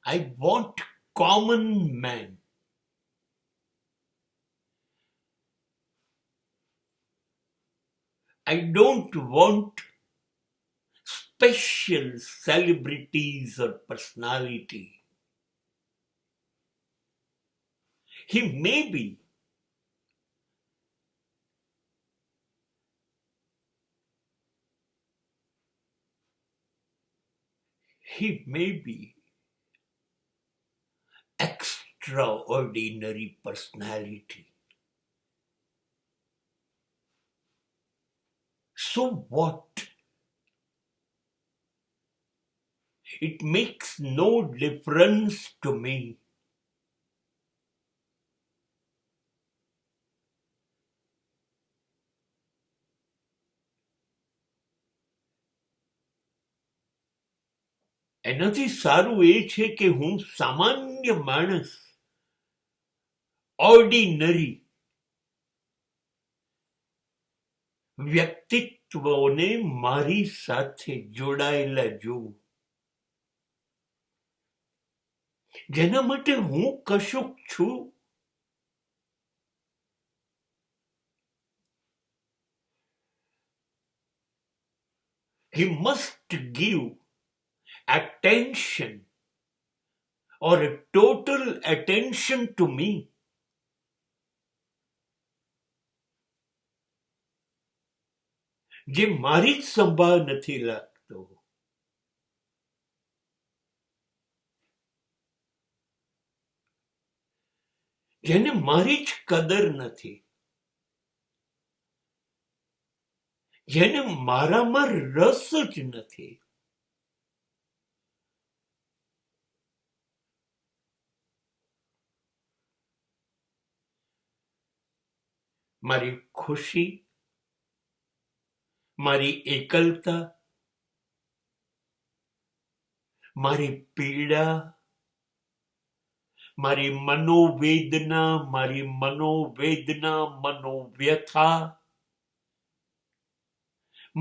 I want common man. I don't want special celebrities or personality. He may be. He may be extraordinary personality. So what? It makes no difference to me. એનાથી સારું એ છે કે હું સામાન્ય માણસ, ordinary વ્યક્તિત્વોને મારી સાથે જોડાયેલા જોઉં, જેના માટે હું કશુંક છું. He must give attention or a total attention to me. જે મારી જ સંભાળ નથી લાગતો. જેને મારી જ કદર નથી, જેને મારામાં રસ જ નથી. મારી ખુશી, મારી એકલતા, મારી પીડા, મારી મનોવેદના, મનોવ્યથા,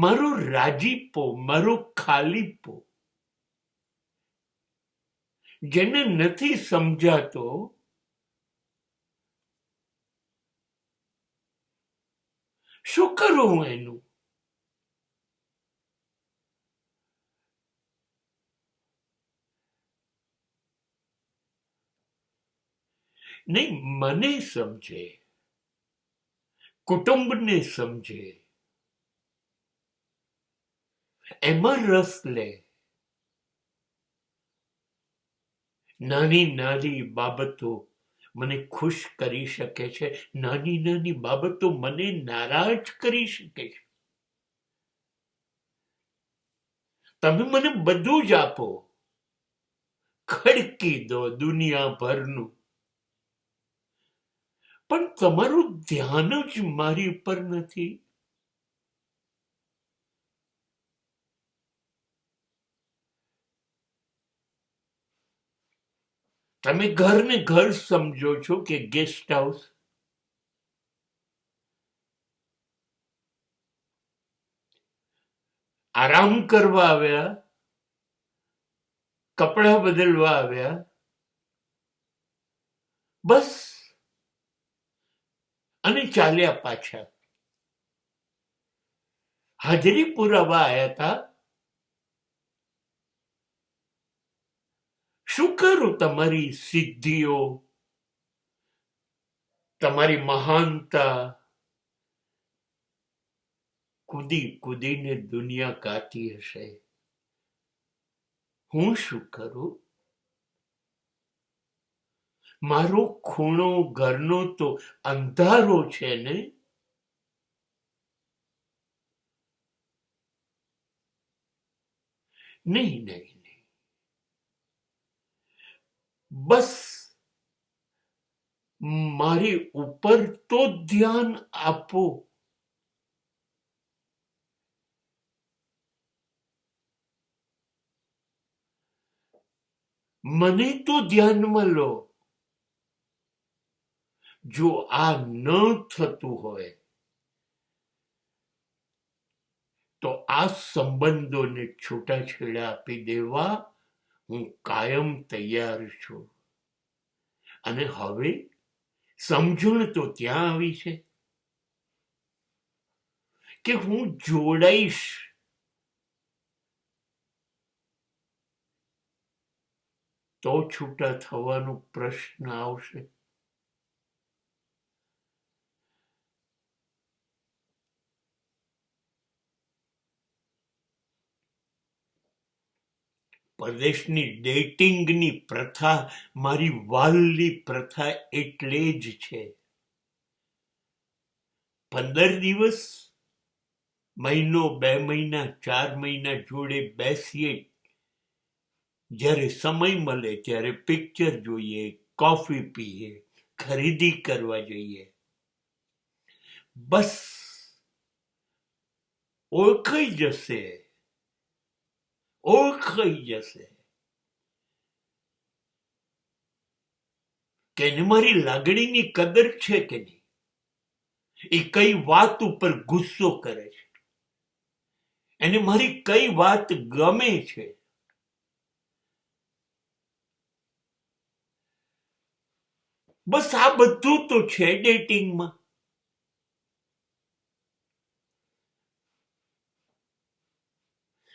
મારો રાજીપો, મારો ખાલીપો, જેને નથી સમજાતો, શું કરું એનું? નહીં, મને સમજે, કુટુંબને સમજે, એમાં રસ લે. નાની નાની બાબતો મને ખુશ કરી શકે છે, નાની નાની બાબતો મને નારાજ કરી શકે છે. તમે મને બધું જ આપો, ખડકી દો દુનિયાભરનું, પણ તમારું ધ્યાન જ મારી ઉપર નથી. તમે ઘરને ઘર સમજો છો કે ગેસ્ટ હાઉસ? આરામ કરવા આવ્યા, કપડા બદલવા આવ્યા, બસ, અને ચાલ્યા પાછા. હાજરી પુરાવા આવ્યા હતા. શું કરું તમારી સિદ્ધિઓ, તમારી મહાનતા કૂદી કૂદીને દુનિયા ગાતી હશે? હું શું કરું? મારો ખૂણો ઘરનો તો અંધારો છે ને. નહીં નહીં નહીં, બસ મારી ઉપર તો ધ્યાન આપો. મને તો ધ્યાનમાં લો. જો આ ન થતું હોય તો આ સંબંધોને છૂટાછેડા આપી દેવા હું કાયમ તૈયાર છું. અને હવે સમજણ તો ત્યાં આવી છે કે હું જોડાઈશ તો છૂટા થવાનો પ્રશ્ન આવશે. પરદેશની ડેટિંગની પ્રથા મારી વાલની પ્રથા એટલે જ છે. 15 દિવસ, મહિનો, 2 મહિના, 4 મહિના જોડે બેસીએ, જ્યારે સમય મળે ત્યારે પિક્ચર જોઈએ, કોફી પીએ, ખરીદી કરવા જઈએ. બસ ઓળખાઈ જશે કે એને મારી લાગણીની કદર છે કે નહીં, એ કઈ વાત ઉપર ગુસ્સો કરે છે, એને મારી કઈ વાત ગમે છે. બસ આ બધું તો છે ડેટિંગમાં.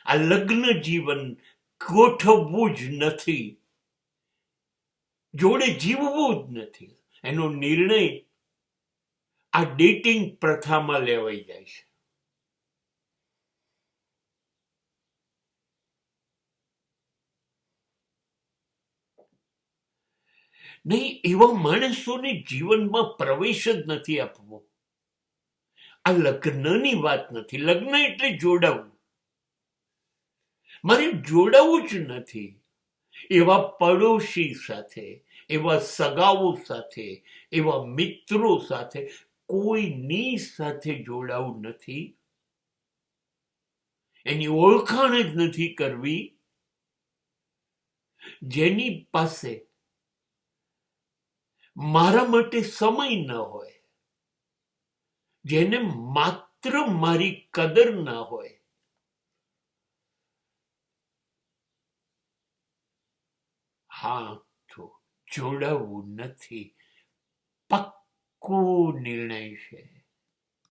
આ લગ્ન જીવન ગોઠવવું જ નથી, જોડે જીવવું જ નથી. એનો નિર્ણય આ ડેટિંગ પ્રથામાં લેવાઈ જાય છે. નહીં, એવા માણસોને જીવનમાં પ્રવેશ જ નથી આપવો. આ લગ્નની વાત નથી. લગ્ન એટલે જોડાવું. મારે જોડાવું જ નથી એવા પડોશી સાથે, એવા સગાઓ સાથે, એવા મિત્રો સાથે, કોઈની સાથે જોડાવું નથી. એની ઓળખાણ જ નથી કરવી જેની પાસે મારા માટે સમય ન હોય, જેને માત્ર મારી કદર ના હોય. હા, તો જોડાવું નથી, પક્કો નિર્ણય છે.